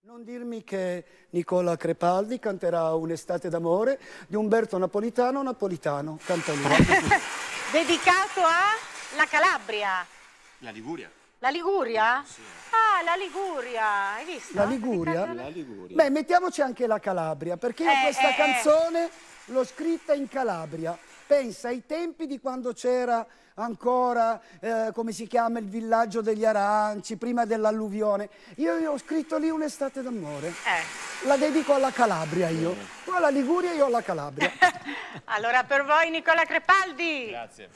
Non dirmi che Nicola Crepaldi canterà Un'estate d'amore di Umberto Napolitano, canta lui. Dedicato alla Calabria. La Liguria. La Liguria? Sì. Ah, la Liguria, hai visto? La Liguria? La Liguria. Beh, mettiamoci anche la Calabria, perché io questa canzone l'ho scritta in Calabria. Pensa ai tempi di quando c'era ancora, come si chiama, il villaggio degli Aranci, prima dell'alluvione. Io ho scritto lì Un'estate d'amore. La dedico alla Calabria io. Tu alla Liguria, io alla Calabria. Allora per voi Nicola Crepaldi. Grazie.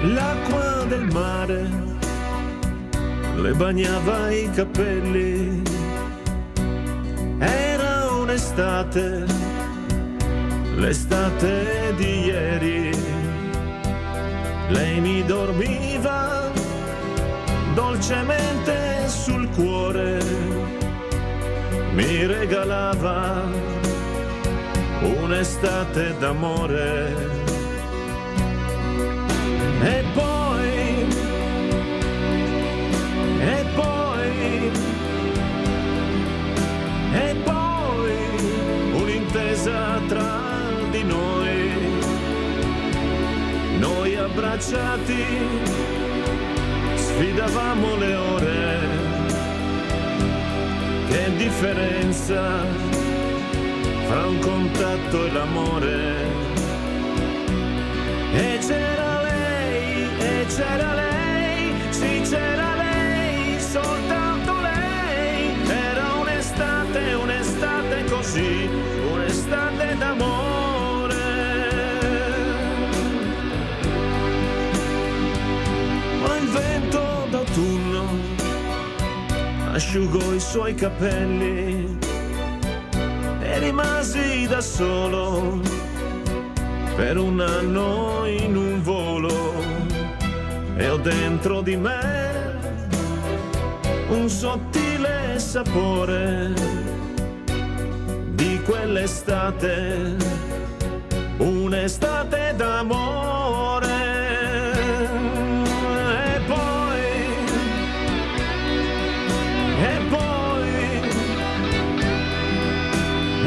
L'acqua del mare le bagnava i capelli, era un'estate, l'estate di ieri. Lei mi dormiva dolcemente sul cuore, mi regalava un'estate d'amore. E poi un'intesa tra di noi abbracciati sfidavamo le ore. Che differenza fra un contatto e l'amore. E c'era lei, sì c'era lei, soltanto lei. Era un'estate così, un'estate d'amore. Ma il vento d'autunno asciugò i suoi capelli e rimasi da solo per un anno in un volo. E ho dentro di me un sottile sapore di quell'estate, un'estate d'amore.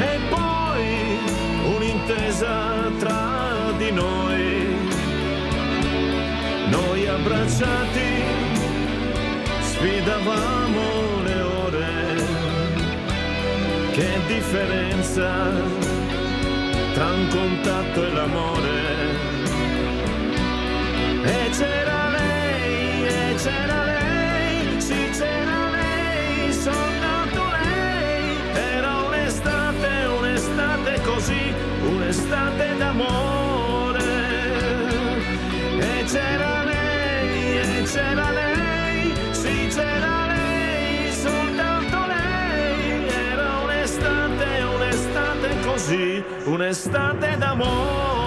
E poi un'intesa tra di noi abbracciati sfidavamo le ore. Che differenza tra un contatto e l'amore. E c'era lei, sì c'era lei, soltanto lei. Era un'estate così, un'estate d'amore. E c'era lei, sì c'era lei, soltanto lei. Era un'estate così, un'estate d'amore.